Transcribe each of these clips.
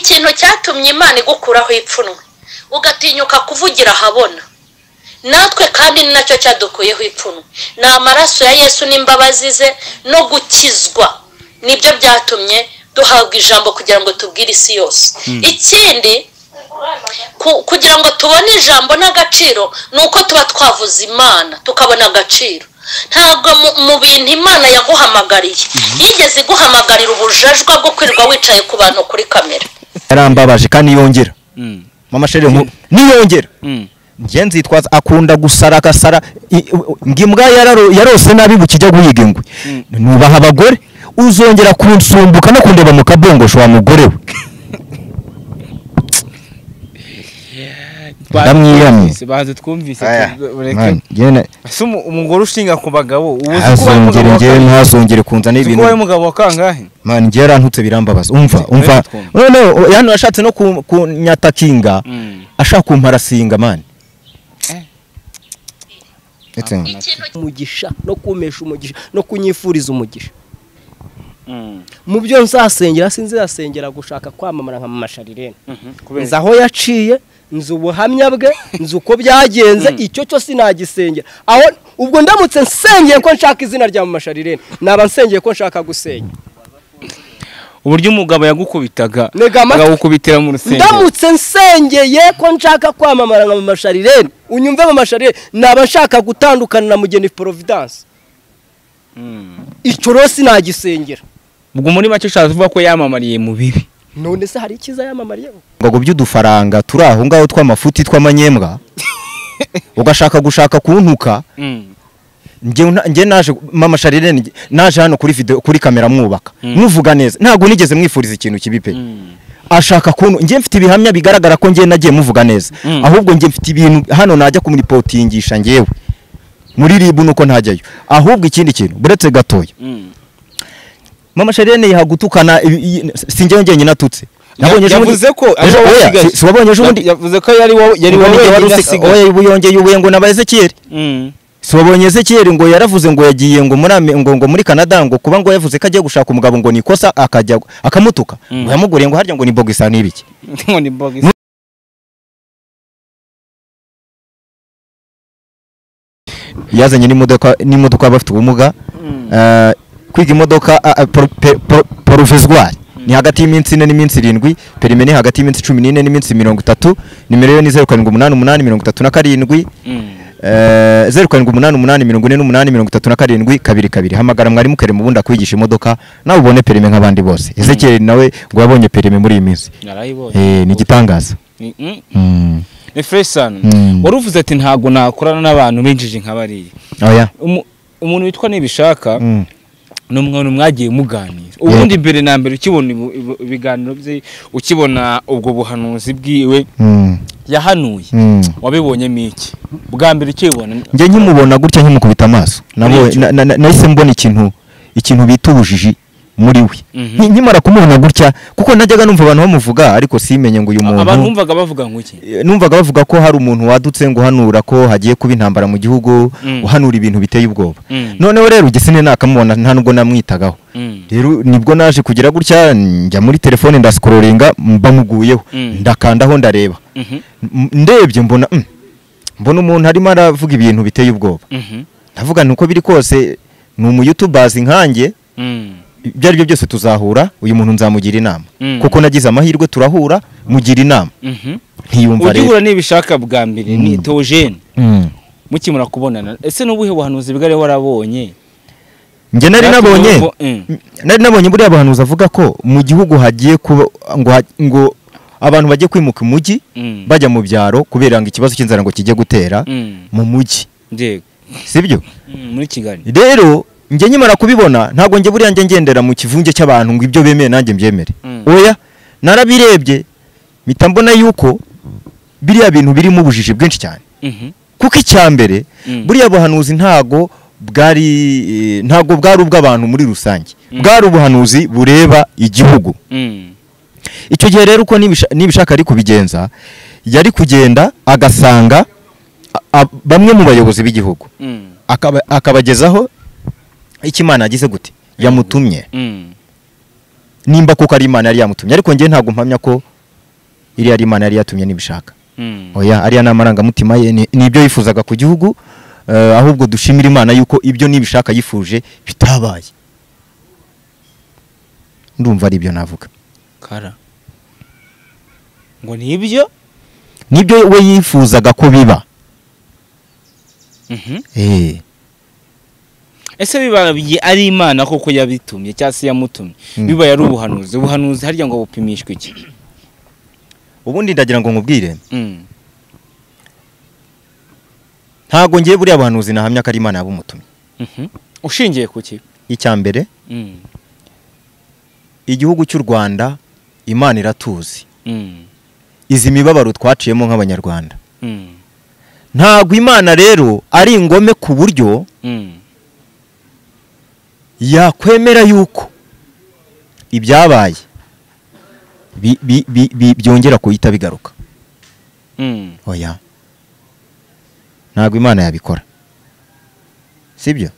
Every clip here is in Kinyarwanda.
ikintu cyatumye Imana igukuraho ipfunwe ugatinyuka kuvugira ahabona natwe kandi ni nacyo cyadukuyeho ipfunwe ni amaraso ya Yesu n'imbabazi ze no gukizwa nibyo byatumye duhabwa ijambo kugira ngo tubwire isi yose ikindi kugira ngo tubone ijambo n'agaciro nuko tuba twavuze Imana tukabona agaciro ntabwo mu bintu Imana yaguhamagariye yigeze guhamagarira ubujajwa bwo kwirirwa wicaye ku bantu kuri kamera yarambabaje kandi yongera mama shere niyongera nje nzitwaza akunda gusara gasara ngimbwa yarose nabi bukijya guhiga ingwe nubaha abagore uzongera kunsumbuka no kundeba mu kabongosho wa mugore we ndamwiyamye baze twumvise umugore ushinga ku bagabo ntazongere kunzana ibintu uwo mugabo kangahe man ngiye yarantutse birambabaza umva none yani ashatse no kunyatakinga ashaka kumparasinga man umugisha no kumesha umugisha no kunyifuriza umugisha mu byo nsasengera sinzasengera gushaka kwamamara nka Mama Sharirene nzi aho yaciye nzi ubuhamya bwe nzi uko byagenze icyo cyo sinagisengera aho ubwo ndamutse nsengeye ko nshaka izina rya Mama Sharirene naba nsengeye ko nshaka gusenya uburyo umugabo yagukubitaga agakubitira mu rusengero ndamutse nsengeye ko nshaka kwamamara nka Mama Sharirene unyumve Mama Sharirene naba nshaka gutandukana na Mugeni Providence icyo rose nagisengera ubwo muri make ushaka kuvuga ko yamamariye mu bibi none se hari ikiza yamamariyeho ngo by'udufaranga turi aho ngaho tw'amafuti tw'amanyembwa ugashaka gushaka kuntuka nge naje Mama Sharirene naje hano kuri video kuri kamera mwubaka muvuga neza ntago nigeze mwifuriza ikintu kibi pe ashaka kuntu nge mfite ibihamya bigaragara ko nge nagiye muvuga neza ahubwo nge mfite ibintu hano najya kumuripotingisha ngewe muri ribu nuko ntajyayo ahubwo ikindi kintu buretse gatoya Mama Sharirene yahagutukana sinjye ngenye natutse yavuze ko wabonye ejo bundi yavuze ko yari wari usigaye oya buyongeye ubuye ngo nabaye Ezekiel wabonye Ezekiel ngo yaravuze ngo yagiye ngo muri Canada ngo kuba ngo yavuze ko agiye gushaka umugabo ngo nikosa akajya akamutuka yamuguriye ngo harya ngo ni bogisa n'ibiki ngo ni bogisa yazanye n'imodoka bafite ubumuga kwiga imodoka provisoire ni hagati y'iminsi 4 n'iminsi 7 perime ni hagati y'iminsi 14 n'iminsi 30 nimero yo ni 078837 0788483837 hamagara mwarimu Kare mubunda kwigisha imodoka nawe ubone perime nk'abandi bose Ezekiel nawe ngo yabonye perime muri iyi minsi ni gitangaza ni Fresan waruvuze ati ntago nakorana n'abantu benjije nk'abariye oya umuntu witwa Nibishaka n'umwana mwagiye muganira ubundi mbere na mbere ukibona ibiganiro bye ukibona ubwo buhanuzi bwiwe yahanuye wabibonyemo iki bwa mbere ukibona nge nkimubona gutya nkimukubita amaso nahise mbona ikintu bita ubujiji muri we nkimara kumubona gutya kuko najyaga numva abantu bamuvuga ariko simenye ngo uyu muntu abantu numvaga bavuga ngo iki numvaga bavuga ko hari umuntu wadutse ngo hanura ko hagiye kuba intambara mu gihugu uhanura ibintu biteye ubwoba noneho rero ugisine nakamubona nta nubwo namwitagaho rero nibwo naje kugira gutya njya muri telefone ndascrollinga mbamuguyeho ndakandaho ndareba ndebye mbona umuntu harimo aravuga ibintu biteye ubwoba ndavuga nuko biri kose ni umu-YouTubers nkanjye byari byo byose tuzahura uyu muntu nzamugira inama kuko nagize amahirwe turahura mugira inama ntiyumva rero ugihura Nibishaka bwa mbere ni Theogene mukimura kubonana ese n'ubuhe buhanuzi bwari warabonye nge nari nabonye buriya buhanuzi avuga ko mu gihugu hagiye ngo abantu bagiye kwimuka umujyi bajya mu byaro kubera ngo ikibazo cy'inzara ngo kijye gutera mu mujyi sibyo muri Kigali rero nge nyimara kubibona ntago nge buriya nge ngendera mu kivunge cy'abantu ngo ibyo bemeye nanjye mbyemere oya narabirebye mpita mbona yuko biriya bintu birimo ubujiji bwinshi cyane kuko icyambere buriya buhanuzi ntago bwari ubw'abantu muri rusange bwari ubuhanuzi bureba igihugu icyo gihe rero uko Nibishaka ari kubigenza yari kugenda agasanga bamwe mu bayobozi b'igihugu akabagezaho Imana yagize gute yamutumye nimba kuko ari Imana yari yamutumye ariko nge ntago mpamya ko iriya ari Imana yari yatumye nibishaka. Oya ariya n'amarangamutima ye nibyo yifuzaga ku gihugu, ahubwo dushimira Imana yuko ibyo nibishaka yifuje bitabaye. Ndumva ari ibyo navuga. Kara ngo nibyo we yifuzaga ko biba. Ese bibaye ari Imana koko yabitumye cyangwa se yamutumye, bibaye ari ubuhanuzi harya ngo bupimishwe iki? Ubundi ndagira ngo nkubwire, ntago ngiye buriya buhanuzi nahamya ko ari Imana yabumutumye. Ushingiye ku ki? Icyambere, igihugu cy'u Rwanda Imana iratuzi. Izi mibabaro twaciyemo nk'abanyarwanda. Ntago Imana rero ari ingome ku buryo yakwemera yuko ibyabaye byongera kuhita bigaruka. Oya, ntago Imana yabikora, sibyo?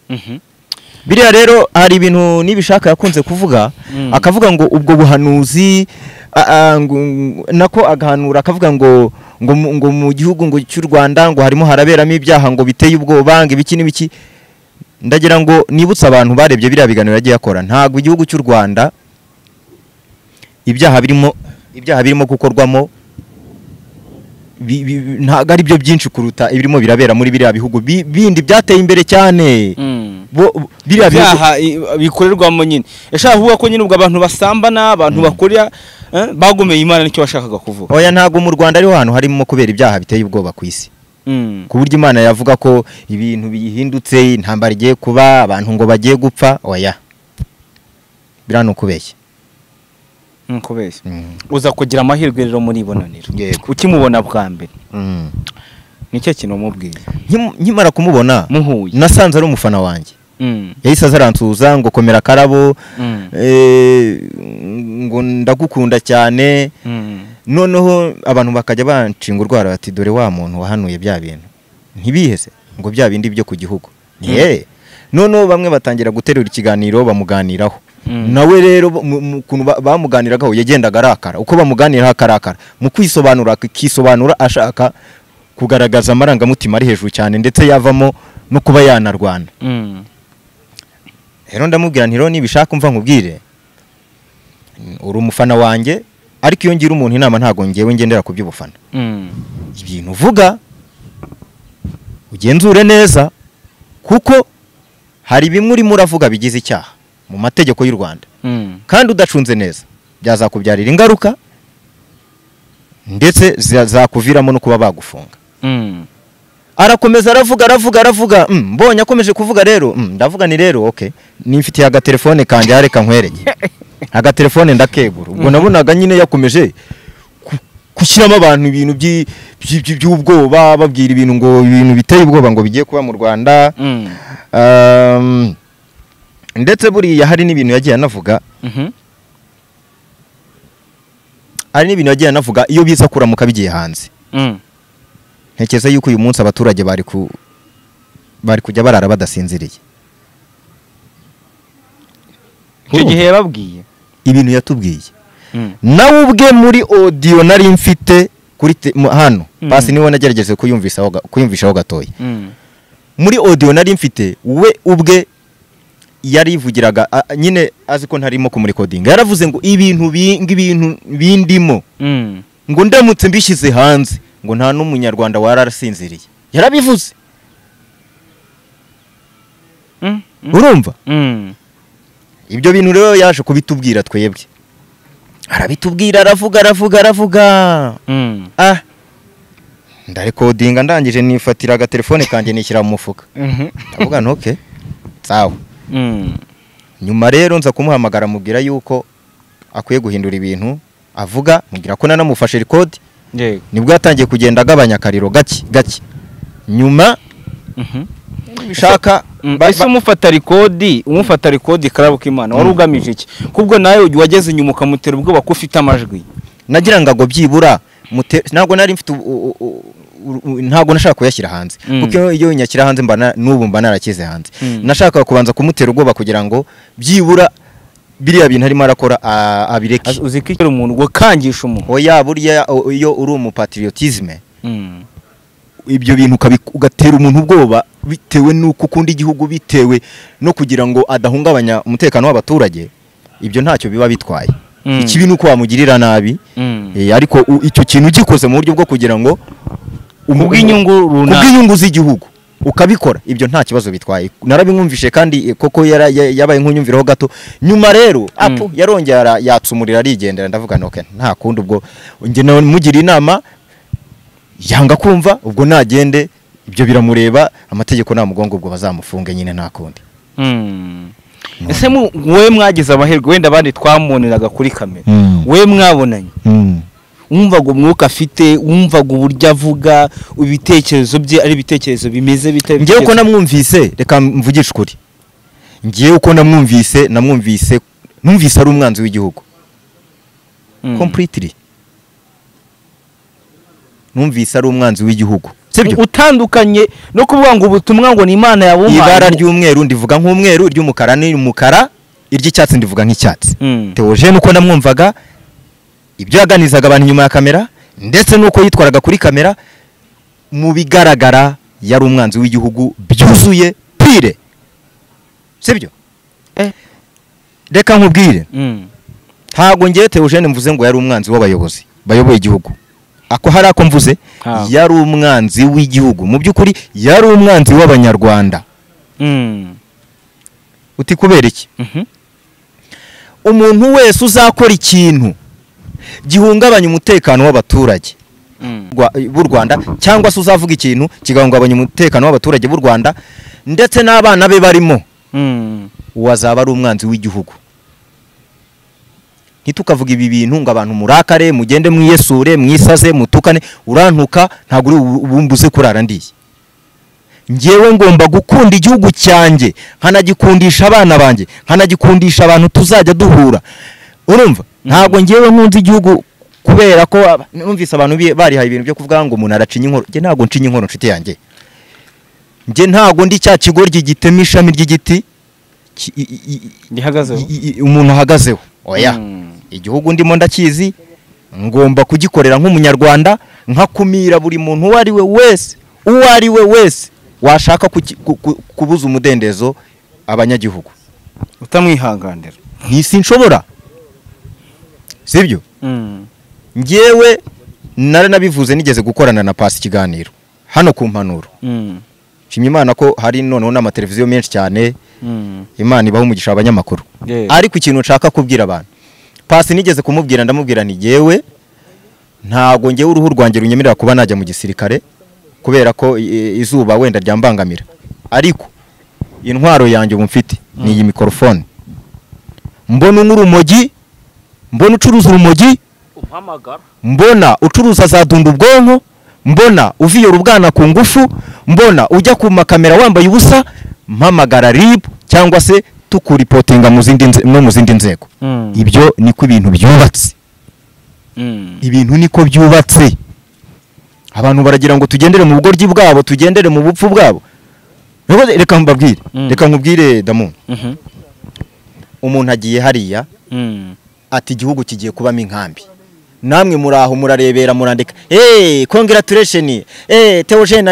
Biriya rero hari ibintu nibishaka yakunze kuvuga, akavuga ngo ubwo buhanuzi nako agahanura akavuga ngo mu gihugu ngo cy'u Rwanda ngo harimo haraberamo ibyaha ngo biteye ubwoba ngo ibiki n'ibiki. Ndagira ngo nibutse abantu barebye biriya biganiro yagiye akora, ntago igihugu cy'u Rwanda ibyaha birimo gukorwamo ntago ari byo byinshi kuruta ibirimo birabera muri biriya bihugu bindi byateye imbere cyane. Biriya byaha bikorerwamo nyine yashaka kuvuga ko nyine ubwo abantu basambana, abantu bakorera bagomeye Imana nicyo bashakaga kuvuga. Oya, ntago mu Rwanda ariho hantu harimo kubera ibyaha biteye ubwoba ku isi, ku buryo Imana yavuga ko ibintu bihindutse, intambara igiye kuba, abantu ngo bagiye gupfa. Oya, birano kubeshya. Uza kugira amahirwe rero muri ibonaniro, ukimubona bwa mbere nicyo kintu umubwiye? Nkimara kumubona muhuye nasanze ari umufana wanjye. Yahise azaransuza ngo komera Karabo, ngo ndagukunda cyane. Noneho abantu bakajya bancinga urwara bati dore wa muntu wahanuye bya bintu ntibiheze ngo bya bindi byo ku gihugu. Noneho bamwe batangira guterura ikiganiro bamuganiraho. Nawe rero ukuntu bamuganiragaho yagendaga arakara, uko bamuganiraho akarakara, mu kwisobanura ashaka kugaragaza amarangamutima ari hejuru cyane, ndetse yavamo no kuba yanarwana. Rero ndamubwira nti rero nibishaka umva nkubwire, uri umufana wanjye, ariko iyo ngira umuntu inama ntago ngewe ngendera ku by'ubufana. Ibintu uvuga ugenzure neza, kuko hari bimwe urimo uravuga bigize icyaha mu mategeko y'u Rwanda, kandi udacunze neza byazakubyarira ingaruka ndetse zakuviramo no kuba bagufunga. Arakomeza aravuga, mbonye akomeje kuvuga rero, ndavuga ni rero okay, nimfitiye agatelefone kanjye hareka nkwereke. Agatelefone ndakegura, ubwo nabonaga nyine yakomeje kushyiramo abantu ibintu by'ubwoba, babwira ibintu ngo ibintu biteye ubwoba ngo bigiye kuba mu Rwanda. Ndetse buriya hari n'ibintu yagiye anavuga, iyo biza kuramuka bigiye hanze. Ntekereza yuko uyu munsi abaturage bari kujya barara badasinziriye. Icyo gihe yababwiye ibintu yatubwiye, nawe ubwe muri audio nari mfite kuri hano pasi niwe nagerageje kuyumvishaho gatoya. Muri audio nari mfite, we ubwe yarivugiraga nyine azi ko ntarimo kumurikodinga, yaravuze ngo ibintu bindimo ngo ndamutse mbishyize hanze ngo nta n'umunyarwanda wararasinziriye. Yarabivuze. Urumva? Ibyo bintu rero yaje kubitubwira twebwe, arabitubwira, aravuga. Ndarekodinga, ndangije nifatira agatelefone kanjye nishyira mu mufuka. Ndavuga nti okay, sawa. Nyuma rero nza kumuhamagara mubwira yuko akwiye guhindura ibintu avuga, mubwira ko nanamufashe record. Nibwo yatangiye kugenda agabanya akariro gake. Nyuma bishaka base umufata record Karabo k'Imana wari ugamije iki? Kubwo nawe wageze inyuma ukamutera ubwoba ko ufite amajwi. Nagira ngo byibura ntabwo nari mfite ntabwo nashaka kuyashyira hanze, kuko iyo nyakira hanze n'ubu mba narakize hanze. Nashaka kubanza kumutera ubwoba kugira ngo byibura biriya bintu arimo arakora abireke. uzi ko ikora umuntu wakangisha umuntu oya burya iyo uri umupatriotisme ibyo bintu ugatera umuntu ubwoba bitewe n'uko ukunda igihugu, bitewe no kugira ngo adahungabanya umutekano w'abaturage, ibyo ntacyo biba bitwaye. Ikibi nuko wamugirira nabi, ariko icyo kintu gikoze mu buryo bwo kugira ngo ubw'inyungu z'igihugu ukabikora, ibyo nta kibazo bitwaye. Narabimwumvishe kandi koko yabaye nk'unyumviraho gato, nyuma rero yarongera yatsumurira arigendera. Ndavuga no nta kundi, ubwo njye mugira inama yanga kumva, ubwo nagende, ibyo biramureba, amategeko nta mugongo, ubwo bazamufunge nyine nta kundi. ese wowe mwagize amahirwe, wenda abandi twamuniraga kuri kamera, wowe mwabonanye wumvaga umwuka afite, wumvaga uburyo avuga, ibitekerezo bye ari ibitekerezo bimeze bite? Ngewe uko namwumvise, reka mvugishe ukuri, ngewe uko namwumvise numvise ari umwanzi w'igihugu completely. Numvise ari umwanzi w'igihugu, sibyo? Utandukanye no kuvuga ngo ubutumwa ngo ni Imana yabumpaye. Ibara ry'umweru ndivuga nk'umweru, ry'umukara ni umukara, iry'icyatsi ndivuga nk'icyatsi. Theogene uko namwumvaga, ibyo yaganizaga abantu nyuma ya kamera, ndetse nuko yitwaraga kuri kamera, mu bigaragara yari umwanzi w'igihugu byuzuye pire, sibyo? Reka nkubwire, ntago ngiye Theogene mvuze ngo yari umwanzi w'abayobozi bayoboye igihugu. Ako hari ako mvuze, yari umwanzi w'igihugu. Mu by'ukuri yari umwanzi w'abanyarwanda. Uti kubera iki? Umuntu wese uzakora ikintu gihungabanya umutekano w'abaturage b'u Rwanda, cyangwa se uzavuga ikintu kigahungabanya umutekano w'abaturage b'u Rwanda ndetse n'abana be barimo, wazaba ari umwanzi w'igihugu. Ntitukavuga ibi bintu ngo abantu murakare, mugende mwiyesure, mwisaze, mutukane, urantuka, ntabwo uri ubumbuze kurara ndiye. Ngewe ngomba gukunda igihugu cyanjye, nkanagikundisha abana banjye, nkanagikundisha abantu tuzajya duhura. Urumva? Ntabwo ngewe nkunze igihugu kubera ko numvise abantu barihaye ibintu byo kuvuga ngo umuntu aracinya inkoro. Nge ntabwo ncinya inkoro nshuti yanjye. Nge ntabwo ndi cya kigoryi gitema ishami ry'igiti umuntu ahagazeho. Oya, igihugu ndimo ndakizi, ngomba kugikorera nk'umunyarwanda, nkakumira buri muntu uwo ari we wese washaka kubuza umudendezo abanyagihugu, utamwihanganira. Ntisi nshobora, sibyo? Ngewe nabivuze, nigeze gukorana na Pasi ikiganiro hano ku Mpanuro. Nshimye Imana ko hari noneho n'amateleviziyo menshi cyane, Imana ibaho umugisha abanyamakuru. Ariko ikintu nshaka kubwira abantu, Pasi nigeze kumubwira, ndamubwira nti ngewe ntago ngewe uruhu rwanjye runyemerera kuba najya mu gisirikare kubera ko izuba wenda ryambangamira, ariko intwaro yanjye mfite ni iyi mikrofone. Mbona n'urumogi, mbona ucuruza urumogi, mbona ucuruza za dunda ubwonko, mbona uviyora ubwana ku ngufu, mbona ujya ku makamera wambaye ubusa, mpamagara RIB cyangwa se tukuripotinga mu zindi nzego. Ibyo niko ibintu byubatse. Ibintu niko byubatse. Abantu baragira ngo tugendere mu bugoryi bwabo, tugendere mu bupfu bwabo. Reka nkubwire Damu. Umuntu agiye hariya ati igihugu kigiye kubamo inkambi. Namwe muraho murarebera murandika, congratulations, Theogene,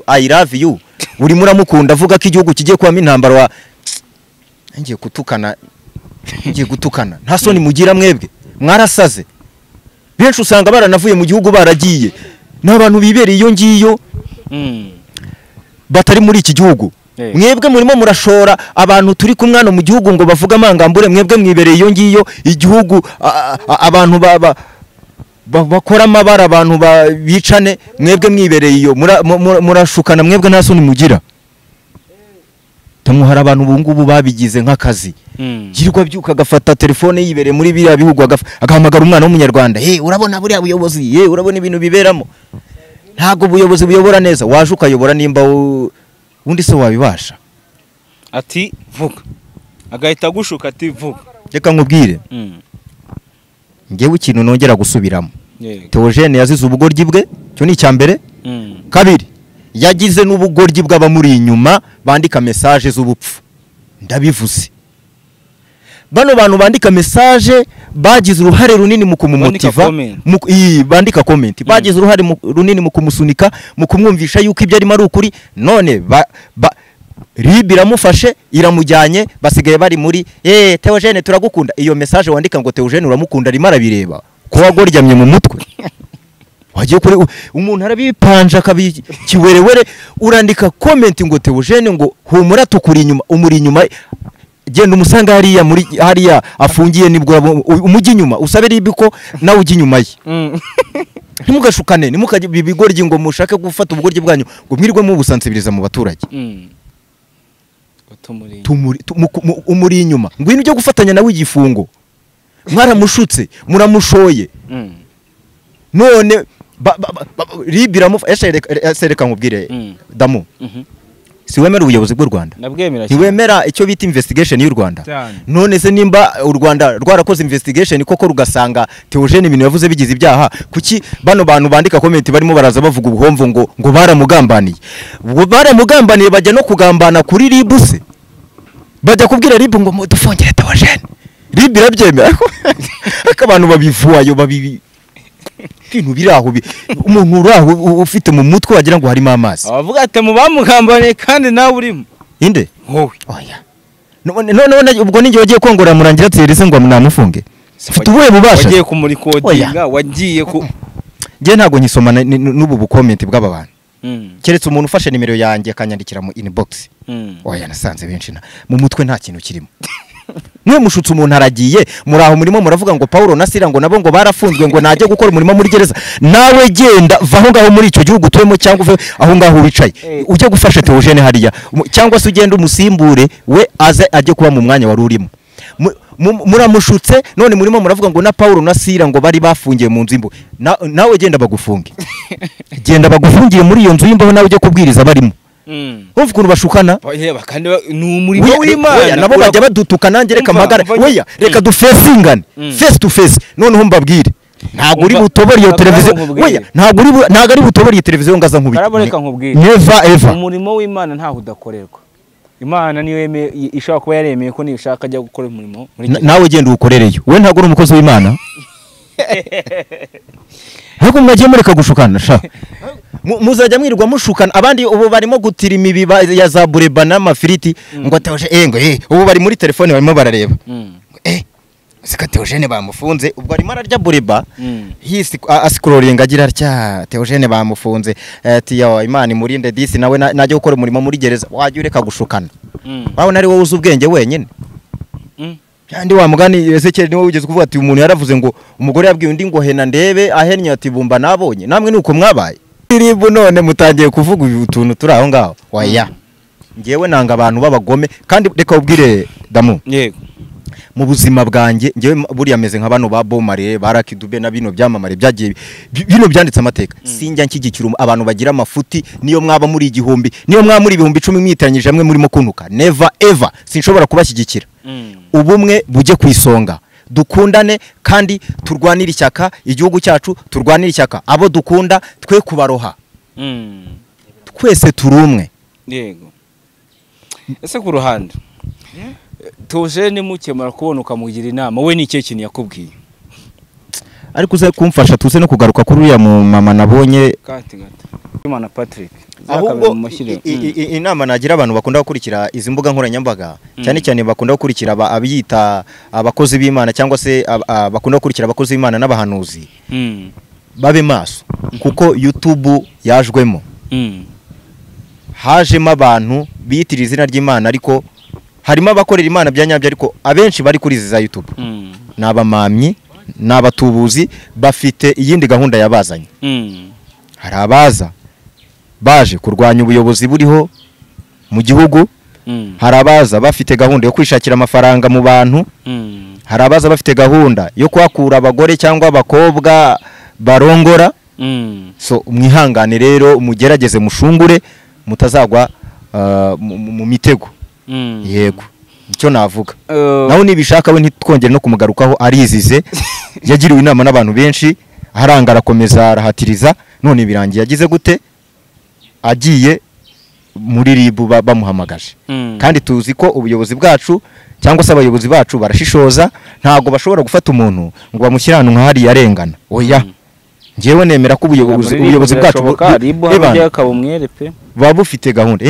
I love you. Uri muramukunda avuga ko igihugu kigiye kubamo intambara, ngiye gutukana. Nta soni mugira mwebwe, mwarasaze. Benshi usanga baranavuye mu gihugu baragiye, n'abantu bibereye iyo ngiyo batari muri iki gihugu. Mwebwe murimo murashora abantu turi kumwana mu gihugu ngo bavuga amangambure, mwebwe mwibereye iyo ngiyo igihugu, abantu bakora amabara, abantu bicane, mwebwe mwibereye iyo murashukana, mwebwe nta soni mugira. Tamuhara abantu ubu ngubu babigize nk'akazi. Girirwa byuka agafata telefone yibereye muri biriya bihugu agahamagara umwana w'umunyarwanda, urabona buriya buyobozi, urabona ibintu biberamo. Ntabwo ubuyobozi buyobora neza, waje ukayobora nimba undi se wabibasha. Ati vuga, agahita gushuka ati vuga. Reka nkubwire, ngewe ikintu nongera gusubiramo, Theogene yazize ubugoryi bwe, cyo ni icyambere. Kabiri, yagize n'ubugoryi bw'abamuri inyuma bandika message z'ubupfu. Ndabivuze, bano bantu bandika message bagize uruhare runini mu kumumotiva bandika comment bagize uruhare runini mu kumusunika mu kumwumvisha yuko ibyo arimo ari ukuri none RIB iramufashe iramujyanye basigaye bari muri Theogene turagukunda iyo message wandika ngo Theogene uramukunda arimo arabireba ko wagoryamye mu mutwe wagiye kuri umuntu arabipanja kabikiwerewere urandika comment ngo Theogene ngo humura tukuri inyuma umuri inyuma genda umusanga hariya afungiye nibwo umujyi inyuma usabe RIB ko nawe ujya inyuma ye ntimugashukane nimukajye bibigoryi ngo mushake gufata ubugoryi bwanyu ngo mwirwe mu busansibiriza mu baturage umuri inyuma ngwino ujye gufatanya nawe igifungo mwaramushutse muramushoye none RIB sereka nkubwire Damu siwemera ubuyobozi bw'u Rwanda ntiwemera icyo bita investigation y'u Rwanda none se nimba u Rwanda rwarakoze investigation koko rugasanga Theogene ibintu yavuze bigize ibyaha kuki bano bantu bandika comment barimo baraza bavuga ubuhomvu ngo baramugambaniye bajya no kugambana kuri RIB se bajya kubwira RIB ngo mudufongere Theogene RIB irabyemera ko abantu babivuayo kintu biraho umuntu uraho ufite mu mutwe wagira ngo harimo amazi abavuga ati mu bamugambaniye kandi nawe urimo inde wowe oya none ubwo ninjye wagiye kongora murangira Thierry ngo namufunge ufite ubuhe bubasha wagiye kumurikodinga wagiye ku nge ntago nyisoma n'ubu bukomenti bw'aba bantu keretse umuntu ufashe nimero yanjye akanyandikira mu inbox oya nasanze benshi mu mutwe nta kintu kirimo mwe mushutse umuntu aragiye muraho murimo muravuga ngo Paulo na Sira ngo nabo ngo barafunzwe ngo najye gukora umurimo muri gereza nawe genda vaho ngaho muri icyo gihugu tuyemo cyangwa uve aho ngaho wicaye ujye gufasha Theogene hariya cyangwa se ugenda umusimbure we aze ajye kuba mu mwanya wari urimo muramushutse none murimo muravuga ngo na Paulo na Sira ngo bari bafungiye mu nzu imbo nawe genda bagufunge genda bagufungiye muri iyo nzu y'imbo nawe ujye kubwiriza barimo Umva ukuntu bashukana kandi ni umurimo w'Imana nabo bajya badutuka nanjye reka magara weya reka dufesingane face to face noneho mbabwire ntago uri butobora iyo televiziyo weya ntago ari butobora iyo televiziyo ngaza nkubita karaboneka nkubwire never ever umurimo w'Imana ntaho udakorerwa Imana niyo ishaka kuba yaremeye ko nishaka ajya gukora umurimo nawe genda ukorereyo we ntago uri umukozi w'Imana Hako mwagiye mureka gushukana sha muzajya mwirwa mushukana abandi ubu barimo gutira imibiba ya za bureba n'amafiriti ngo Theogene ngo ubu bari muri telefone barimo barareba sika Theogene bamufunze ubwo arimo ararya bureba hisi ascrolling agira atya Theogene bamufunze ati ya Imana imurinde disi nawe najye gukora umurimo muri gereza wajye ureka gushukana babona ari wowe uzi ubwenge wenyine kandi wa mugani Ezekiel niwe wigeze kuvuga ati umuntu yaravuze ngo umugore yabwiye undi ngo hena ndebe ahennye ati bumba nabonye namwe nuko mwabaye RIB none mutangiye kuvuga utuntu turi aho ngaho waya ngewe nanga abantu babagome kandi reka ubwire Damu yego mu buzima bwanjye ngewe buriya ameze nka bano ba Bomare barakidube na bino byamamare byagiye bino byanditse amateka sinjya nkigikira abantu bagira amafuti niyo mwaba muri igihumbi niyo mwaba muri ibihumbi 10 mwitanyije hamwe murimo kunuka never ever sinshobora kubashyigikira ubumwe bujye kwisonga dukundane kandi turwanira ishyaka igihugu cyacu turwanira ishyaka abo dukunda twe kubaroha twese turumwe yego ese ku ruhande Theogene mukemara kubona ukamugira inama we ni kintu yakubwiye ariko uze kumfasha tuze no kugaruka kuri uya mu mama nabonye Imana Patrick ahubwo inama nagira abantu bakunda gukurikira izi mbuga nkoranyambaga cyane cyane bakunda gukurikira abiyita abakozi b'Imana cyangwa se bakunda gukurikira abakozi b'Imana n'abahanuzi babe maso kuko YouTube yajwemo hajemo abantu biyitira izina ry'Imana ariko harimo abakorera Imana byanyabyo ariko abenshi bari kuri izi za YouTube nabamamyi nabatubuzi bafite iyindi gahunda yabazanye hari abaza baje kurwanya ubuyobozi buriho mu gihugu hari abaza bafite gahunda yo kwishakira amafaranga mu bantu hari abaza bafite gahunda yo kwakura abagore cyangwa abakobwa barongora so mwihangane rero mugerageze mushungure mutazagwa mu mitego yego icyo navuga naho nibishaka we ntitwongere no kumugarukaho arizize yagiriwe inama n'abantu benshi aranga arakomeza arahatiriza none birangiye yagize gute agiye muri ribu bamuhamagaje kandi tuzi ko ubuyobozi bwacu cyangwa se abayobozi bacu barashishoza ntago bashobora gufata umuntu ngo bamushyire ahantu nk'ahari yarengana oya ngewe nemera ko ubuyobozi bwacu baba bufite gahunda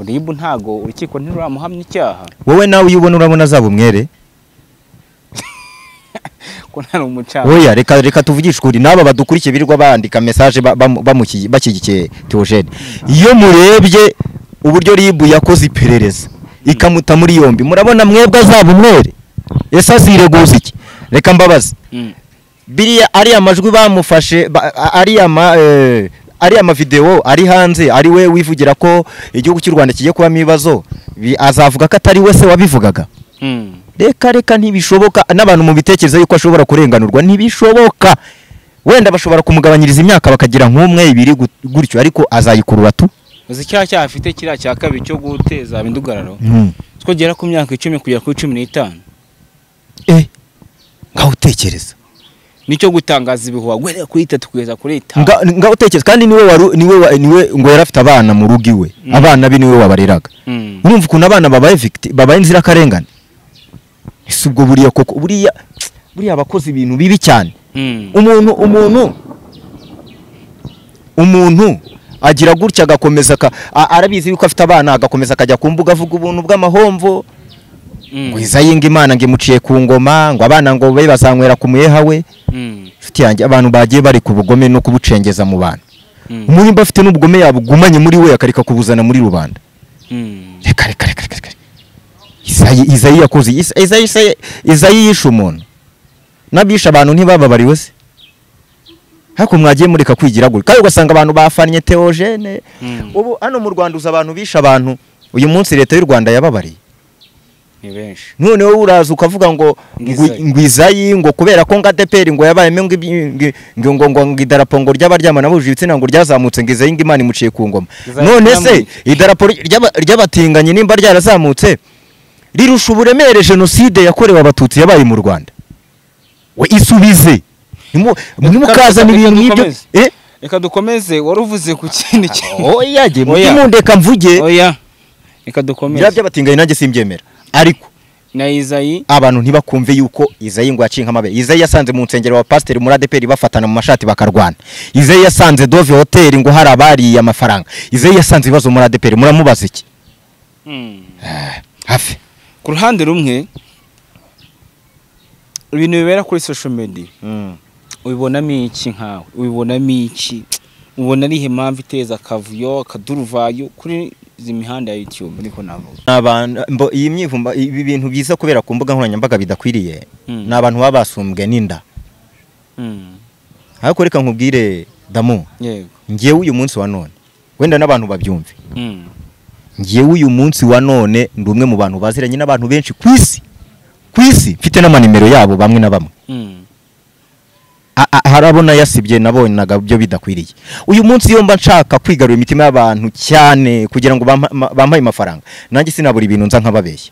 ribu ntago urukiko ntiruramuhamya icyaha wowe nawe iyo ubona urabona azaba umwere ko ntari umucamanza oya reka tuvugishe ukuri n'aba badukurikiye birirwa bandika message bashyigikiye Theogene iyo murebye uburyo ribu yakoze iperereza ikamuta muri yombi murabona mwebwe azaba umwere ese azireguza iki reka mbabaze biriya ari amajwi bamufashe ari amavideo ari hanze ari we wivugira ko igihugu cy'u Rwanda kigiye kubamo ibibazo azavuga ko atari we se wabivugaga reka ntibishoboka n'abantu mu bitekerezo yuko ashobora kurenganurwa ntibishoboka wenda bashobora kumugabanyiriza imyaka bakagira nk'umwe ibiri gutyo ariko azayikurura tu uzi cyaha afite kiriya cya kabiri cyo guteza indugararo twogera ku myaka 10 kugera kuri 15 ngaho utekereza nicyo gutangaza ibihuha gwere kuri 3 kugeza kuri 5 ngaho utekereza kandi niwe ngo yarafite abana mu rugo iwe abana be niwe wabareraga urumva ukuntu abana babaye inzira karengane ese ubwo buriya koko buriya abakoze ibintu bibi cyane umuntu agira gutya agakomeza arabizi yuko afite abana agakomeza akajya ku mbuga avuga ubuntu bw'amahomvo ngo izayinga imana ngo imuciye ku ngoma ngo abana ngo babe bazanywera ku muyeha we nshuti yanjye abantu bagiye bari ku bugome no kubucengeza mu bantu umurimba afite n'ubugome yabugumanye muri we akareka kubuzana muri rubanda reka Izayi yakoze Izayi yishe umuntu nabisha abantu ntibababariwe se hako mwagiye mureka kwigira gutya kandi ugasanga abantu bafanye Theogene ubu hano mu Rwanda uza abantu bisha abantu uyu munsi leta y'u Rwanda yababariye ni benshi none wowe uraza ukavuga ngo Izayi ngo kubera ko ngadeperi ngo yabayemo ngo idarapo ngo ry'abaryamana buje ibitsina ngo ryazamutse ngo Izayi ngo Imana imuciye ku ngoma none se idarapo ry'abatinganye nimba ryarazamutse rirusha uburemere jenoside yakorewe abatutsi yabaye mu Rwanda we isubize mukaza n'ibintu nk'ibyo reka dukomeze waruvuze ku kindi oya je mundeka mvuge oya reka dukomeze by'abatinganye nanjye simbyemera ariko na Izayi abantu ntibakumve yuko Izayi ngo yacinka amabe Izayi yasanze mu nsengero wa pasteur muri ADPR bafatana mu mashati bakarwana Izayi yasanze Dove Hotel ngo hari abari amafaranga Izayi yasanze ibibazo muri ADPR muramubaza iki hafi ku ruhande rumwe ibintu bibera kuri social media ubibonamo iki nkawe ubibonamo iki ubona ari impamvu iteza akavuyo akaduruvayo kuri izi mihanda ya YouTube niko navuga abantu iyi myivumba ibi bintu biza kubera ku mbuga nkoranyambaga bidakwiriye n'abantu baba basumbwe n'inda ariko reka nkubwire Damu ngiye uyu munsi wa none wenda n'abantu babyumve ngiye uyu munsi wa none ndi umwe mu bantu baziranye n'abantu benshi kwisi mfite n'amanimero yabo bamwe na bamwe harabona yasibye nabonaga byo bidakwiriye uyu munsi iyo mba nshaka kwigarura imitima y'abantu cyane kugira ngo bampaye amafaranga nanjye sinabura ibintu nza nkababeshya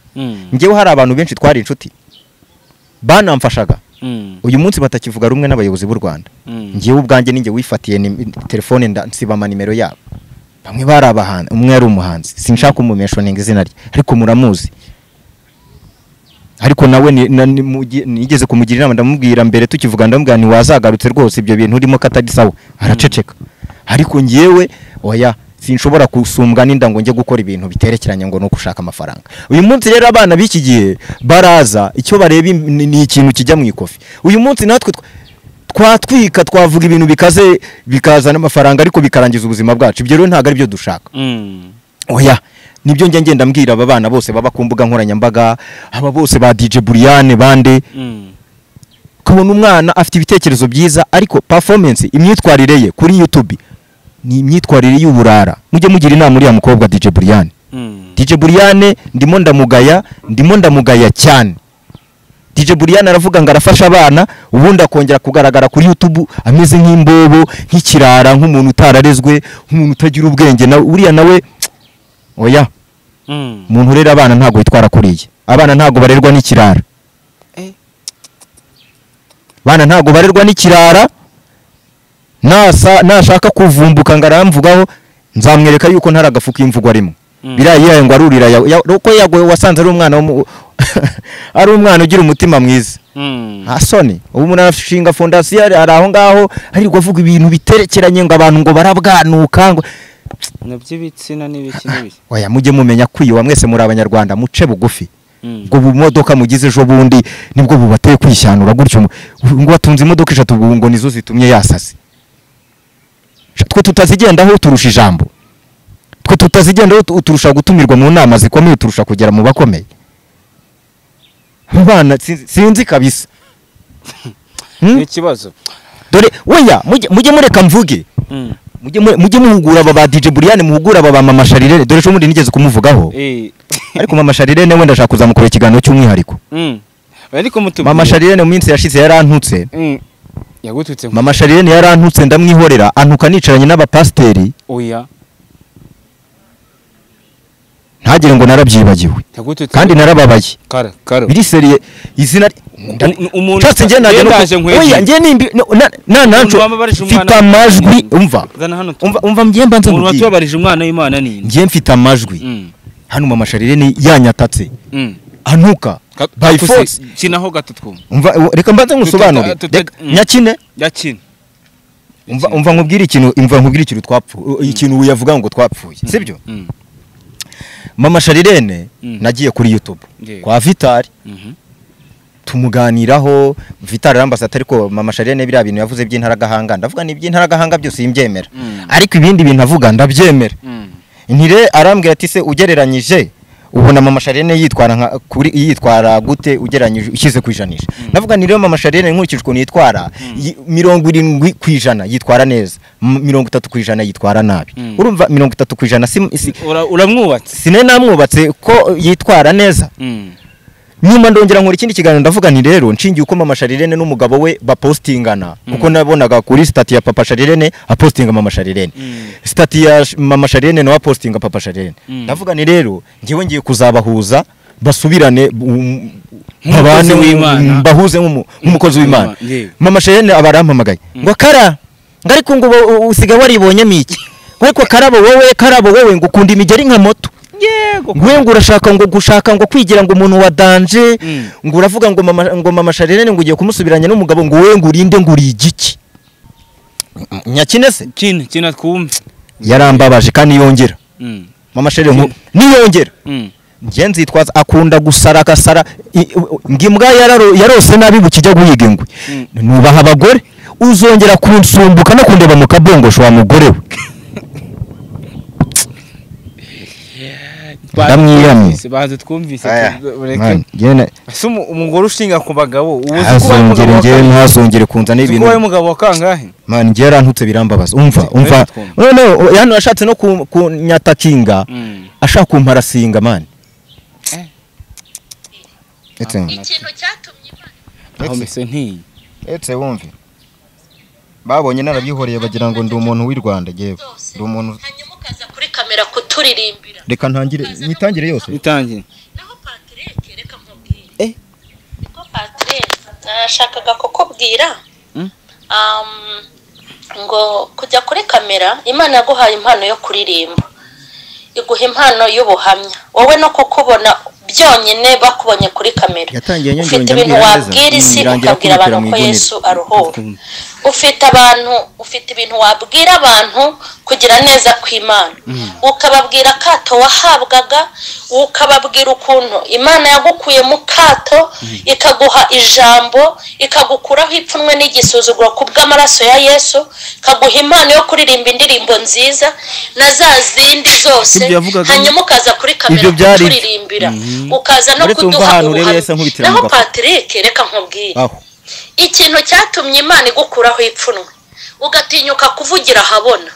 ngewe hari abantu benshi twari inshuti banamfashaga uyu munsi batakivuga rumwe n'abayobozi b'u Rwanda ngewe ubwanjye ninjye wifatiye telefone nsiba amanimero yabo bamwe bari abahanzi umwe ari umuhanzi sinshaka kumumeshoninga izina rye ariko muramuzi ariko nawe nigeze kumugira inama ndamubwira mbere tukivuga ndamubwira ni wazagarutse rwose ibyo bintu urimo katari sawa araceceka ariko ngiyewe oya sinshobora kusumbwa n'inda ngo njye gukora ibintu biterekeranye ngo no gushaka amafaranga uyu munsi rero abana b'iki gihe baraza icyo bareba ni ikintu kijya mu ikofi uyu munsi natwe twatwika twavuga ibintu bikazana amafaranga ariko bikarangiza ubuzima bwacu ibyo rero ntago ari byo dushaka oya nibyo njye ngenda mbwira aba bana bose baba ku mbuga nkoranyambaga aba bose ba DJ Buriane bande kubona umwana afite ibitekerezo byiza ariko performance imyitwarire ye kuri YouTube ni imyitwarire y'uburara mujye mugira inama uriya mukobwa DJ Buriane DJ Buriane ndimo ndamugaya cyane DJ Buriane aravuga ngo arafasha abana ubundi akongera kugaragara kuri YouTube ameze nk'imbobo nk'ikirara nk'umuntu utararezwe nk'umuntu utagira ubwenge na uriya nawe oya umuntu rero abana ntago yitwara kuriye abana ntago barerwa n'ikirara bana ntago barerwa n'ikirara nashaka kuvumbuka ngaramvugaho nzamwereka yuko ntari agafu k'imvugo arimo biriya yihaye ngo arurira uko yagoye wasanze ari umwana ari umwana ugira umutima mwiza asoni ubu umuntu arashinga fondasiyo ari aho ngaho ariko avuga ibintu biterekeranye ngo abantu ngo barabwanuka ngo naby'ibitsina n'ibiki n'ibiki oya mujye mumenya kwiyo mwese muri abanyarwanda muce bugufi ubwo bumodoka mugize ejo bundi nibwo bubateye kwishanura gutyo ngo batunze imodoka 3 ngo nizo zitumye yasase twe tutazigendaho turusha ijambo twe tutazigendaho turusha gutumirwa mu nama zikomeye turusha kugera mu bakomeye bana sinzi kabisa n'ikibazo dore oya mujye mureka mvuge mujye muhugura aba DJ Brian muhugura aba Mama Sharirene dore cyo muri nigeze kumuvugaho ariko Mama Sharirene wenda ashaka kuzamukora ikiganiro cy'umwihariko ariko mutubwiye Mama Sharirene mu minsi yashize yarantutse yagututse Mama Sharirene yarantutse ndamwihorera antuka nicaranye n'abapasteri oya ntagire ngo narabyibagiwe kandi narababaye kara biri seriye izina umuntu cyose nge naje oya nge nimbi nananco mfite amajwi umva mbyemba nze umuntu watubarije umwana w'Imana ni nge mfite amajwi hano Mama Sharirene yanyatatse anuka by force kinaho gatutwo umva reka mbanze ngusobanure nyakine umva nkubwira ikintu twapfuye ikintu yavuga ngo twapfuye sibyo Mama Sharirene nagiye kuri YouTube kwa Vitali tumuganiraho Vitali arambasa ariko Mama Sharirene biriya bintu yavuze by'intaragahanga ndavuga ni by'intaragahanga byose imbyemera ariko ibindi bintu avuga ndabyemera ntire arambwira ati se ugereranyije ubona Mama Sharirene yitwara gute ugereranyije ushyize kwijanisha navuga ni rero Mama Sharirene nkurikije ukuntu yitwara 70% yitwara neza 30% yitwara nabi urumva 30% uramwubatse sine namwubatse ko yitwara neza nyuma ndongera nkora ikindi kiganiro ndavuga nti rero nshingiye uko Mama Sharirene n'umugabo we bapostingana kuko nabonaga kuri stati ya Papa Sharirene apostinga Mama Sharirene stati ya Mama Sharirene no apostinga Papa Sharirene ndavuga ni rero ngiye ngiye kuzabahuza basubirane nk'abantu w'Imana bahuze nk'umukozi w'Imana Mama Sharirene abarampamagaye ngo kara ngariko ngo usiga waribonye miki ariko karabo wowe ngo ukunda imigeri nka moto ngwe ngo urashaka ngo kwigira ngo umuntu wa danje ngo uravuga ngo Mama Sharirene ngo ugiye kumusubiranya n'umugabo ngo we ngo urinde ngo uri igiki nyakinese kina twumve yarambabaje kandi yongera Mama Sharirene niyongera nge nzitwaza akunda gusara ngimbwa yarose nabi bukijya guhiga ingwe nubaha abagore uzongera kunsumbuka no kundeba mu kabongosho wa mugore we ndamwiyamye baze twumvise umugore ushinga ku bagabo ntazongere kunzana ibintu kuba umugabo wa kangahe man ngiye yarantutse birambabaza umva none yano yashatse no kunyatakinga ashaka kumparasinga man ikintu cyatumye aho mese nti etse wumve babonye narabyihoreye bagira ngo ndi umuntu w'i Rwanda yewe ndi umuntu hanyuma ukaza kuri kamera kuturirimbira reka ntangire nitangire yose nitangire naho Patrick reka nkubwire niko Patrick nashakaga kukubwira ngo kujya kuri kamera Imana yaguhaye impano yo kuririmba iguha impano y'ubuhamya wowe no kukubona byonyine bakubonye kuri kamera ufite ibintu wabwira isi ukabwira abantu ko Yesu aruhura ufite ibintu wabwira abantu kugira neza kw'Imana ukababwira kato wahabwaga ukababwira ukuntu Imana yagukuye mu kato ikaguha ijambo ikagukuraho ipfunwe n'igisuzuguro kubw'amaraso ya Yesu kaguha impano yo kuririmba indirimbo nziza na za zindi zose hanyuma ukaza kuri kamera kuturirimbira ukaza no kuduha naho Patrick reka nkubwire ikintu cyatumye Imana igukuraho ipfunwe ugatinyuka kuvugira habona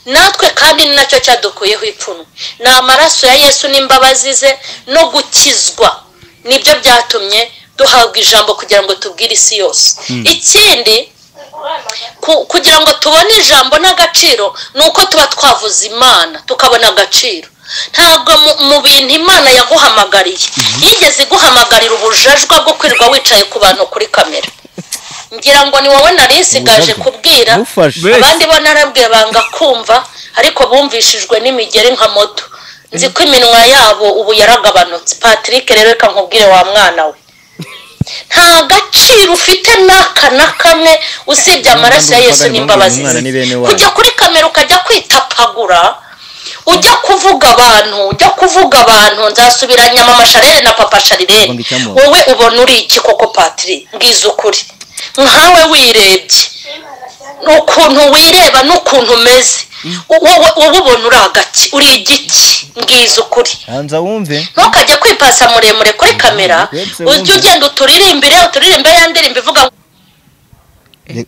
natwe kandi ni nacyo cyadukuyeho ipfunwe ni amaraso ya Yesu n'imbabazi ze no gukizwa nibyo byatumye duhabwa ijambo kugira ngo tubwire isi yose ikindi kugira ngo tubone ijambo n'agaciro nuko tuba twavuze Imana tukabona agaciro ntabwo mu bintu Imana yaguhamagariye yigeze iguhamagarira ubujajwa bwo kwirirwa wicaye ku bantu kuri kamera ngira ngo ni wowe nari nsigaje kubwira abandi bo narabwiye banga kumva ariko bumvishijwe n'imigeri nka moto nzi ko iminwa yabo ubu yaragabanutse. Patrick rero reka nkubwire wa mwana we nta gaciro ufite n'aka na kamwe usibye amaraso ya Yesu n'imbabazi ze. Kujya kuri kamera ukajya kwitapagura ujya kuvuga abantu nzasubiranya mama Sharire na papa Sharire. Wowe ubona uri iki koko Patrick? Ngize ukuri nkawe wirebye n'ukuntu wireba n'ukuntu umeze wowe ubona uri agaki uri igiki? Ngize ukuri hanza wumve ntukajya kwipasa muremure kuri kamera ujye ugenda uturirimbire yandirimba ivuga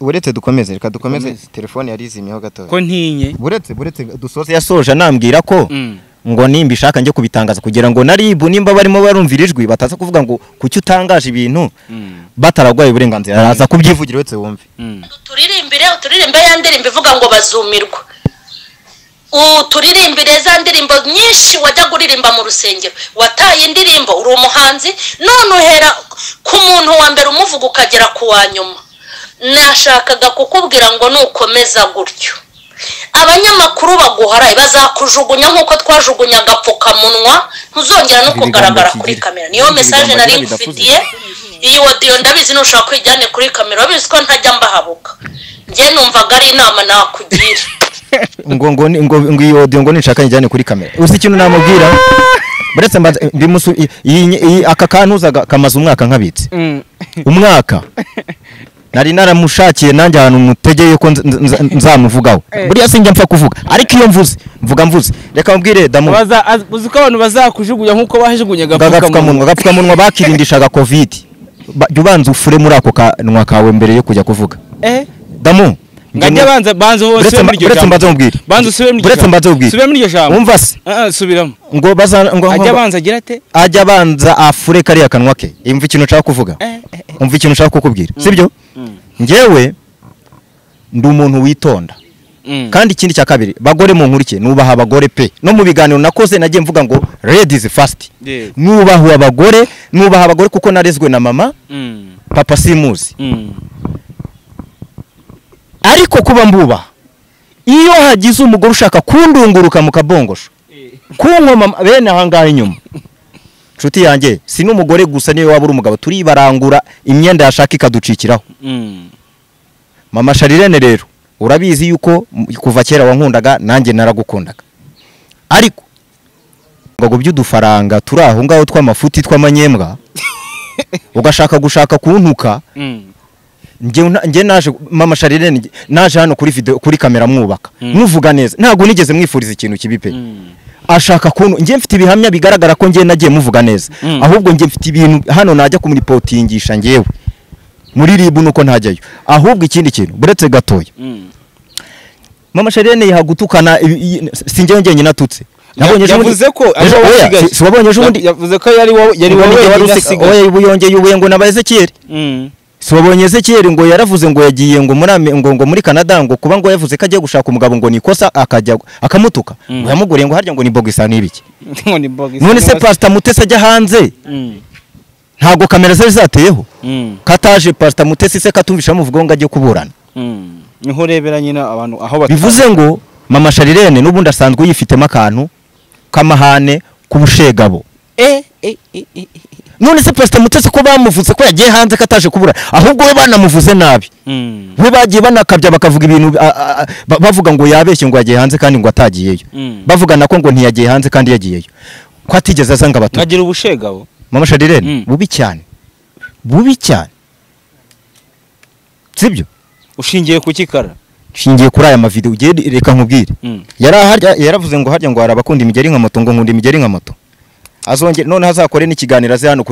uretse dukomeze reka dukomeze telefone yarizimyeho gatoya ko ntinye buretse dusoze yasoje anambwira ko ngo nimba ishaka njye kubitangaza kugira ngo naribu nimba barimo barumvira ijwi bataza kuvuga ngo kuki utangaje ibintu bataragwaye uburenganzira araza kubyivugira uretse wumve uturirimbe yandirimba ivuga ngo bazumirwa uturirimbire za ndirimbo nyinshi wajya kuririmba mu rusengero wataye indirimbo uri umuhanzi none uhera ku muntu wa mbere umuvuga ukagera ku wa nyuma. Nashakaga kukubwira ngo nukomeza gutyo abanyamakuru baguharaye bazakujugunya nkuko twajugunya agapfukamunwa ntuzongera no kugaragara kuri kamera. Niyo message nari ngufitiye iyi audio ndabizi nushaka kwijyane kuri kamera wabizi ko ntajya mbahabuka ngiye numvaga ari inama nakugira ngo iyo audio ngo nishaka njyane kuri kamera uzi ikintu namubwira buretse ndimusu aka kantuzaga kamaze umwaka nkabitse umwaka nari naramushakiye nanjye ahantu mutegeye ko nzamuvugaho buriya sinjya mpfa kuvuga ariko iyo mvuze reka mbwire damu uzi ko abantu bazakujugunya nkuko bajugunyaga agapfukamunwa bakirindishaga covid ubanza ufure muri ako kanwa kawe mbere yo kujya kuvuga damu ngajya banza wose muri iryo jambo banza usubire muri iryo jambo umva se subiramo ngo ajya banza agira ate ajya banza afure kariya kanwa ke imva ikintu nshaka kuvuga umva ikintu nshaka kukubwira sibyo ngewe ndi umuntu witonda kandi ikindi cya kabiri bagore mu nkurike nubaha abagore pe no mu biganiro nakoze nagiye mvuga ngo ladies first nubaha abagore kuko narezwe na mama papa simuzi ariko kuba mbubaha iyo hagize umugore ushaka kundunguruka mu kabongosho kunkoma bene ahangaha inyuma nshuti yanjye si n'umugore gusa niwe waba uri umugabo turibarangura imyenda yashaka ikaducikiraho mama Sharirene rero urabizi yuko kuva kera wankundaga nanjye naragukundaga ariko ngo by'udufaranga turi aho ngaho tw'amafuti tw'amanyembwa ugashaka gushaka kuntuka nge naje mama Sharirene naje hano kuri video kuri kamera mwubaka muvuga neza ntago nigeze mwifuriza ikintu kibi pe ashaka kuntu nge mfite ibihamya bigaragara ko nge nagiye muvuga neza ahubwo nge mfite ibintu hano najya kumuripotingisha ngewe muri ribu nuko ntajyayo ahubwo ikindi kintu buretse gatoya mama Sharirene yagutukana sinjye ngenye natutse yavuze ko wabonye ejo bundi yavuze ko yari wowe ubuyongeye ngo nabaze Ezekiel wabonye Ezekiel ngo yaravuze ngo yagiye ngo muri Canada ngo kuba ngo yavuze ko agiye gushaka umugabo ngo nikosa akajya akamutuka ngo yamuguriye ngo harya ngo ni bogisa n'ibiki none se Pastor Mutesi ajya hanze ntago kamera zari zateyeho kataje Pastor Mutesi se katumvisha muvuga ngo ajye kuburana niho rebera nyina abantu aho bivuze ngo mama Sharirene n'ubundi asanzwe yifitemo akantu kamahane kubushegabo none se Pastor Mutesi ko bamuvuze ko yagiye hanze kataje kubura ahubwo we banamuvuze nabi we bagiye banakabya bakavuga ibintu bavuga ngo yabeshye ngo yagiye hanze kandi ngo atagiyeyo bavuga nako ngo ntiyagiye hanze kandi yagiyeyo ko atigeze azanga abato agira ubushegabo mama Sharirene bubi cyane sibyo ushingiye ku kikara shingiye kuri aya mavideo ugiye reka nkubwire yaravuze ngo harya ngo harabakunda imigeri nka moto ngo nkunda imigeri nka moto azongera none hazakore n'ikiganiro aze hano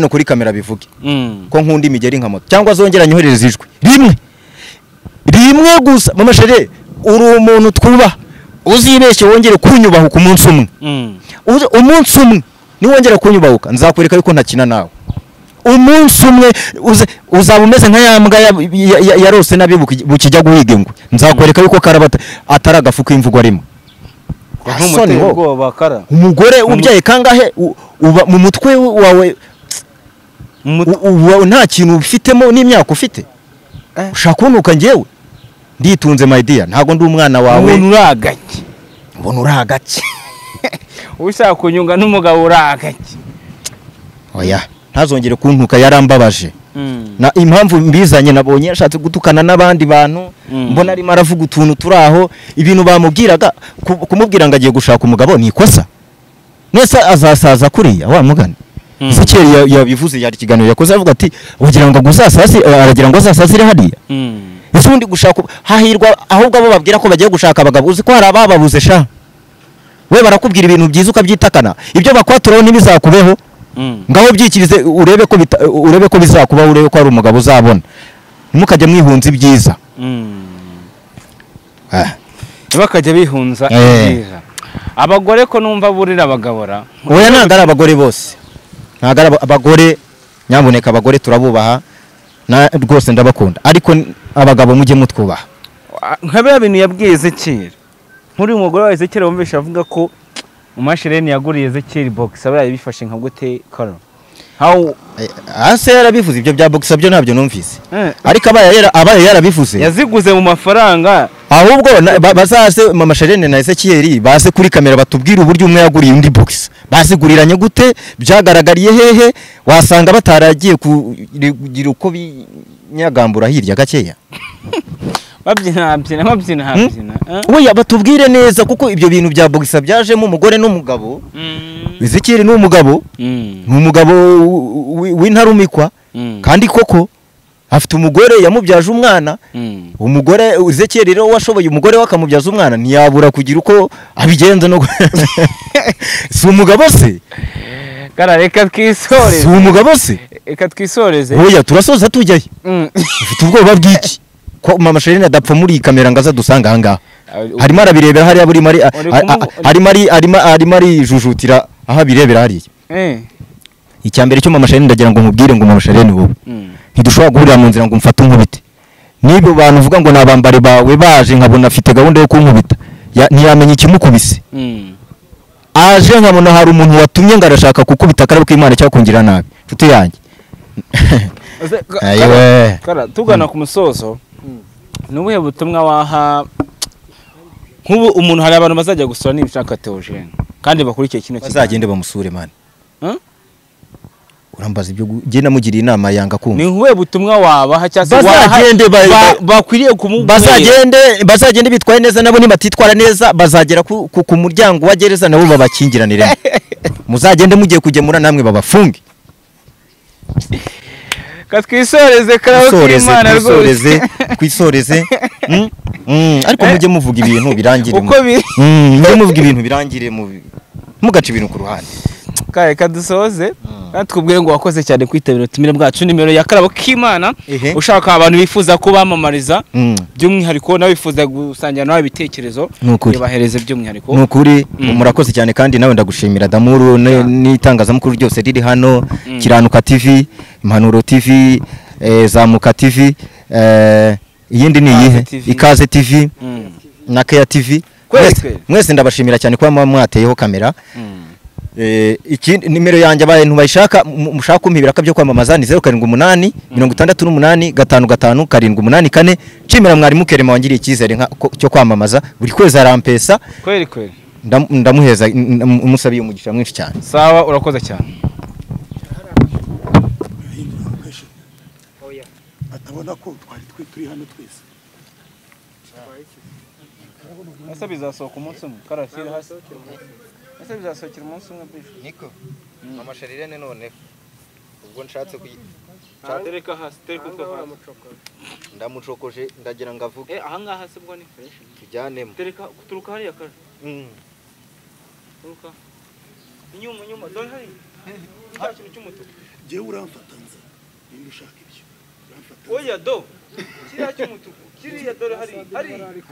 kuri kamera bivuge ko nkunda imigeri nka moto cyangwa azongera nyohereza ijwi rimwe gusa mama Sharirene uri umuntu twubaha uzibeshye wongere kunyubahuka umunsi umwe niwongera kunyubahuka nzakwereka yuko ntakina nawe umunsi umwe uzaba umeze nka yambwa yarose nabi bukijya guhiga ngo nzakwereka yuko karabata atari agafu k'imvugo arimo umugore ubyaye kangahe uba mu mutwe wawe ubu nta kintu ufitemo n'imyaka ufite ushaka kuntuka njyewe nditunze my dear ntago ndi umwana wawe umuntu uragake mbona uragake ushaka kunyunga n'umugabo uragake oya ntazongere kuntuka yarambabaje na impamvu mbizanye nabonye yashatse gutukana n'abandi bantu mbona arimo aravuga utuntu turaho ibintu bamubwiraga kumubwira ngo agiye gushaka umugabo ni ikosa nese azasaza kuriya wa mugani Ezekiel yabivuze yari kiganiro yakoze avuga ati wagira ngo guzasasi aragira ngo azasazire hariya ese undi gushaka hahirwa ahubwo abo babwira ko bagiye gushaka abagabo uzi ko hari abababuze sha we barakubwira ibintu byiza ukabyitakana ibyo bakwaturaho ntibizakubeho ngaho byikirize urebe ko bizakubaho urebe ko ari umugabo uzabona ntimukajya mwihunza ibyiza bakajya bihunza ibyiza abagore ko numva burira abagabora oya ntabwo ari abagore bose ntabwo ari abagore nyabuneka abagore turabubaha rwose ndabakunda ariko abagabo mujye mutwubaha nka bya bintu yabwiye Ezekiel nk'uri umugore wa Ezekiel wumvisha avuga ko umashireni yaguriye Ezekiel box aba yabifashe nka gute karo ase yarabivuze ibyo bya box byo ntabyo numvise ariko abaye yarabivuze yaziguze mu mafaranga ahubwo bazaze mama Sharene na Ezekiel baze kuri kamera batubwira uburyo umwe yaguriye undi box baziguriranye gute byagaragariye hehe wasanga bataragiye kugira uko binyagambura hirya gakeya babyina oya batubwire neza kuko ibyo bintu bya box byajemo umugore n'umugabo Ezekiel n'umugabo n'umugabo w'intarumikwa kandi koko afite umugore yamubyaje umwana umugore Ezekiel rero washoboye umugore wakamubyaza umwana ntiyabura kugira uko abigenza no si umugabo se Kara reka twisoreze si umugabo se reka twisoreze oya turasoza tujyayo ufite ubwoba bw'iki ko mama Sharene adapfa muri kamera ngaza dusanga hanga harimo arabirebera hariya buri mari harimo ari jujutira aha birebera hariya icyambere cyo mama Sharene ndagira ngo nkubwire ngo mama Sharene wowe ntidushobora guhurira mu nzira ngo mfate nkubite nibo bantu uvuga ngo nabambare bawe baje nkabona afite gahunda yo kunkubita ntiyamenya ikimukubise aje nkabona hari umuntu watumye ngo arashaka kukubita akarabo k'Imana cyangwa kungira nabi nshuti yanjye Kara tugana ku musozo nubuhe butumwa waha nk'ubu umuntu hari abantu bazajya gusura n'ibishaka Theogene kandi bakurikiye kino bazagende bamusure man urambaza ibyo genda mugiriye inama yanga kumva ni huwe butumwa wabaha cyase bazagende bakwiriye kumubwira bazagende bitwaye neza nabo nibatitwara neza bazagera ku muryango wa gereza nabo babakingiranire muzagende mugiye kugemura namwe babafunge katwisoreze karaho k'Imana rwose kwisoreze ariko mujye muvuga ibintu birangire uko mujye muvuga ibintu birangire mugaca ibintu ku ruhande kare kadusoze natubwiye ngo wakoze cyane kwitabira utumire bwacu nimero ya Karabo k'Imana ushaka abantu bifuza kubamamariza by'umwihariko nawe bifuza gusangira nawe ibitekerezo bibahereze by'umwihariko nukuri murakoze cyane kandi nawe ndagushimira Damuru n'itangazamakuru ryose riri hano Kiranuka TV Impanuro TV Zamuka TV iyindi ni iyihe Ikaze TV na Care TV mwese ndabashimira cyane kuba mwateyeho kamera ikindi nimero yanjye abantu bayishaka mushaka kumpibira kabyo kwamamaza ni 078 68 55 784 cimira mwari mukerema wangiriye ikizere cyo kwamamaza buri kwezi arampesa kweli ndamuheza umusabiye umugisha mwinshi cyane sawa urakoze cyane atabona ko turi hano twese asa bizasohoka umunsi umwe karashyira hasi asa bizasohokera umunsi umwe bisho niko mama Sharene none ubwo nshatse tereka hasi tereka ndamucokoje ndagira ngavuge aha ngaha se bwo ni fresh tujyanemo tereka kuturuka hariya kare turuka inyuma dore hari ikintu cy'umutuku jewe uramfata nza niba ushaka ibyo oya do kiriya cy'umutuku kiriya dore hari